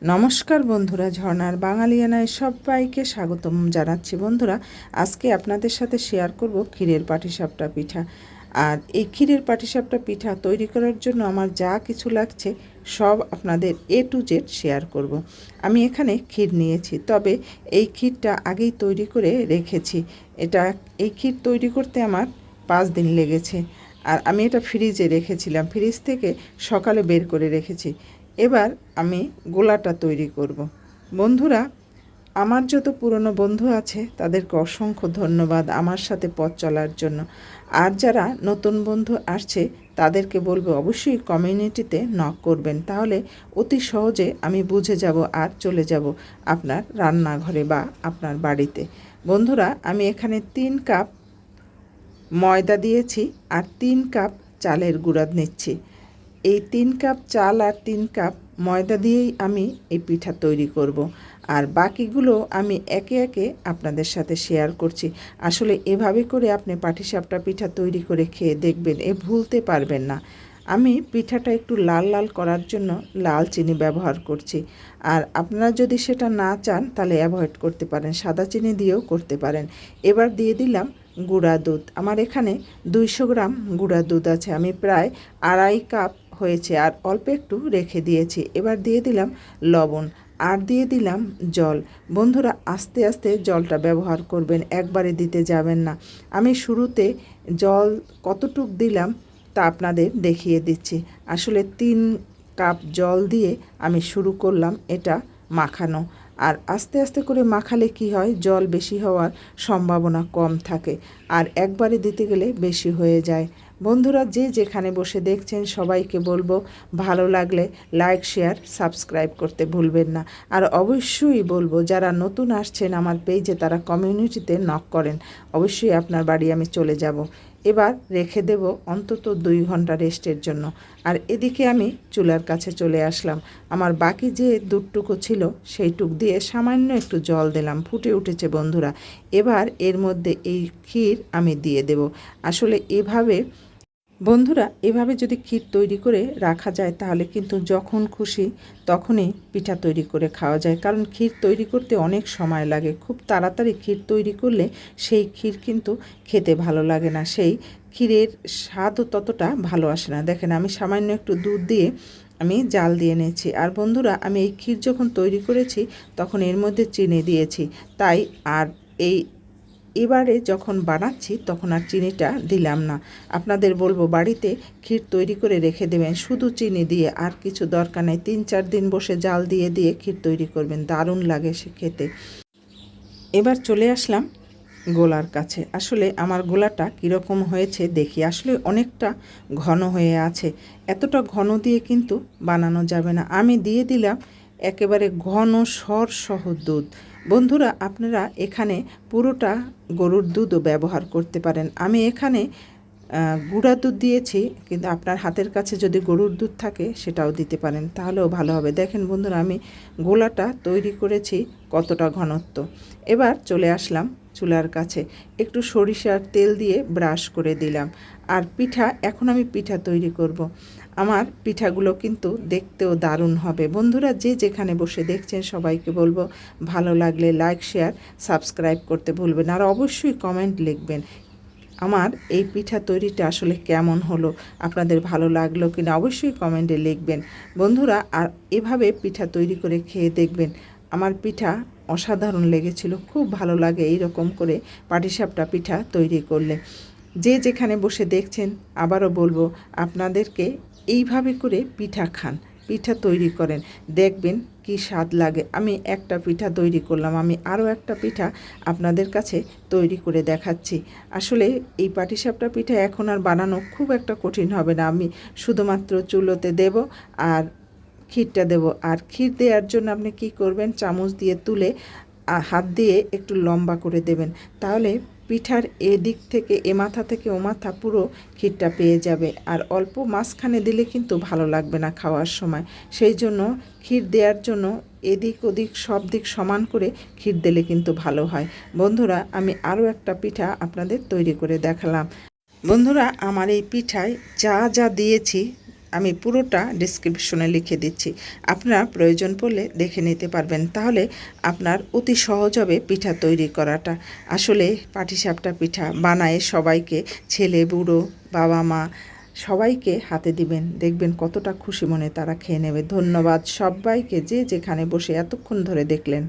নমস্কার বন্ধুরা, ঝর্ণার বাঙালিয়ানায় সবাইকে স্বাগতম জানাচ্ছি। বন্ধুরা, আজকে আপনাদের সাথে শেয়ার করব ক্ষীরের পাটিসাপটা পিঠা। আর এই ক্ষীরের পাটিসাপটা পিঠা তৈরি করার জন্য আমার যা কিছু লাগছে সব আপনাদের A to Z শেয়ার করব। আমি এখানে ক্ষীর নিয়েছি, তবে এই ক্ষীরটা আগেই তৈরি করে রেখেছি। এই ক্ষীর তৈরি করতে আমার 5 দিন লেগেছে। আর আমি এটা ফ্রিজে রেখেছিলাম, ফ্রিজ থেকে সকালে বের করে রেখেছি। এবার আমি গোলাটা তৈরি করব। বন্ধুরা, আমার যত পুরনো বন্ধু আছে তাদেরকে অসংখ্য ধন্যবাদ আমার সাথে পথ চলার জন্য। আর যারা নতুন বন্ধু আসছে তাদেরকে বলবো অবশ্যই কমিউনিটিতে নক করবেন, তাহলে অতি সহজে আমি বুঝে যাব আর চলে যাব আপনার রান্নাঘরে বা আপনার বাড়িতে। বন্ধুরা, আমি এখানে 3 কাপ ময়দা দিয়েছি আর 3 কাপ চালের গুঁড়া নিচ্ছি। এই 3 কাপ চাল আর 3 কাপ ময়দা দিয়েই আমি এই পিঠা তৈরি করব। আর বাকিগুলো আমি একে একে আপনাদের সাথে শেয়ার করছি। আসলে এভাবে করে আপনি পাটিসাপটা পিঠা তৈরি করে খেয়ে দেখবেন, ভুলতে পারবেন না। আমি পিঠাটা একটু লাল লাল করার জন্য লাল চিনি ব্যবহার করছি। আর আপনারা যদি সেটা না চান তাহলে অ্যাভয়েড করতে পারেন, সাদা চিনি দিয়েও করতে পারেন। এবার দিয়ে দিলাম গুঁড়া দুধ। আমার এখানে 200 গ্রাম গুঁড়া দুধ আছে, আমি প্রায় 2.5 কাপ হয়েছে আর অল্প একটু রেখে দিয়েছি। এবার দিয়ে দিলাম লবণ আর দিয়ে দিলাম জল। বন্ধুরা, আস্তে আস্তে জলটা ব্যবহার করবেন, একবারে দিতে যাবেন না। আমি শুরুতে জল কতটুক দিলাম তা আপনাদের দেখিয়ে দিচ্ছি। আসলে 3 কাপ জল দিয়ে আমি শুরু করলাম এটা মাখানো। আর আস্তে আস্তে করে মাখালে কি হয়, জল বেশি হওয়ার সম্ভাবনা কম থাকে আর একবারে দিতে গেলে বেশি হয়ে যায়। বন্ধুরা, যে যেখানে বসে দেখছেন সবাইকে বলবো ভালো লাগলে লাইক, শেয়ার, সাবস্ক্রাইব করতে ভুলবেন না। আর অবশ্যই বলবো যারা নতুন আসছেন আমার পেজে তারা কমিউনিটিতে নক করেন, অবশ্যই আপনার বাড়ি আমি চলে যাব। এবার রেখে দেব অন্তত 2 ঘন্টা রেস্টের জন্য। আর এদিকে আমি চুলার কাছে চলে আসলাম। আমার বাকি যে দুধটুকু ছিল সেইটুক দিয়ে সামান্য একটু জল দিলাম, ফুটে উঠেছে বন্ধুরা। এবার এর মধ্যে এই ক্ষীর আমি দিয়ে দেব। আসলে এভাবে যদি ক্ষীর তৈরি করে রাখা যায় তাহলে কিন্তু যখন খুশি তখনই পিঠা তৈরি করে খাওয়া যায়। কারণ ক্ষীর তৈরি করতে অনেক সময় লাগে, খুব তাড়াতাড়ি ক্ষীর তৈরি করলে সেই ক্ষীর কিন্তু খেতে ভালো লাগে না, সেই ক্ষীরের স্বাদও ততটা ভালো আসে না। দেখেন, আমি সামান্য একটু দুধ দিয়ে আমি জাল দিয়ে নিয়েছি। আর বন্ধুরা, আমি এই ক্ষীর যখন তৈরি করেছি তখন এর মধ্যে চিনি দিয়েছি, তাই আর এবারে যখন বানাচ্ছি তখন আর চিনিটা দিলাম না। আপনাদের বলবো বাড়িতে ক্ষীর তৈরি করে রেখে দেবেন শুধু চিনি দিয়ে, আর কিছু দরকার নেই। 3-4 দিন বসে জাল দিয়ে দিয়ে ক্ষীর তৈরি করবেন, দারুণ লাগে সে খেতে। এবার চলে আসলাম গোলার কাছে। আসলে আমার গোলাটা কীরকম হয়েছে দেখি। আসলে অনেকটা ঘন হয়ে আছে, এতটা ঘন দিয়ে কিন্তু বানানো যাবে না। আমি দিয়ে দিলাম একেবারে ঘন সরসহ দুধ। বন্ধুরা, আপনারা এখানে পুরোটা গরুর দুধও ব্যবহার করতে পারেন। আমি এখানে গুঁড়া দুধ দিয়েছি, কিন্তু আপনার হাতের কাছে যদি গরুর দুধ থাকে সেটাও দিতে পারেন, তাহলেও ভালো হবে। দেখেন বন্ধুরা, আমি গোলাটা তৈরি করেছি কতটা ঘনত্ব। এবার চলে আসলাম চুলার কাছে, একটু সরিষার তেল দিয়ে ব্রাশ করে দিলাম। আর এখন আমি পিঠা তৈরি করব। আমার পিঠাগুলো কিন্তু দেখতেও দারুণ হবে। বন্ধুরা, যে যেখানে বসে দেখছেন সবাইকে বলবো ভালো লাগলে লাইক, শেয়ার, সাবস্ক্রাইব করতে ভুলবেন। আর অবশ্যই কমেন্ট লিখবেন আমার এই পিঠা তৈরিটা আসলে কেমন হলো, আপনাদের ভালো লাগলো কিনা অবশ্যই কমেন্টে লিখবেন। বন্ধুরা, আর এভাবে পিঠা তৈরি করে খেয়ে দেখবেন, আমার পিঠা অসাধারণ লেগেছিল। খুব ভালো লাগে এই রকম করে পাটিসাপটা পিঠা তৈরি করলে। যে যেখানে বসে দেখছেন আবারও বলবো আপনাদেরকে এইভাবে করে পিঠা খান, পিঠা তৈরি করেন, দেখবেন কি স্বাদ লাগে। আমি একটা পিঠা তৈরি করলাম, আমি আরও একটা পিঠা আপনাদের কাছে তৈরি করে দেখাচ্ছি। আসলে এই পাটিসাপটা পিঠা এখন আর বানানো খুব একটা কঠিন হবে না। আমি শুধুমাত্র চুলোতে দেব আর ক্ষীরটা দেব। আর ক্ষীর দেওয়ার জন্য আপনি কি করবেন, চামচ দিয়ে তুলে হাত দিয়ে একটু লম্বা করে দেবেন, তাহলে পিঠার এদিক থেকে এ মাথা থেকে ও মাথা পুরো ক্ষীরটা পেয়ে যাবে। আর অল্প মাঝখানে দিলে কিন্তু ভালো লাগবে না খাওয়ার সময়। সেই জন্য ক্ষীর দেওয়ার জন্য এদিক ওদিক সব দিক সমান করে ক্ষীর দিলে কিন্তু ভালো হয়। বন্ধুরা, আমি আরও একটা পিঠা আপনাদের তৈরি করে দেখালাম। বন্ধুরা, আমার এই পিঠায় যা যা দিয়েছি আমি পুরোটা ডেসক্রিপশনে লিখে দিচ্ছি, আপনারা প্রয়োজন পড়লে দেখে নিতে পারবেন। তাহলে আপনার অতি সহজ হবে পিঠা তৈরি করাটা। আসলে পাটিসাপটা পিঠা বানায় সবাইকে, ছেলে বুড়ো বাবা মা সবাইকে হাতে দিবেন, দেখবেন কতটা খুশি মনে তারা খেয়ে নেবে। ধন্যবাদ সবাইকে যে যেখানে বসে এতক্ষণ ধরে দেখলেন।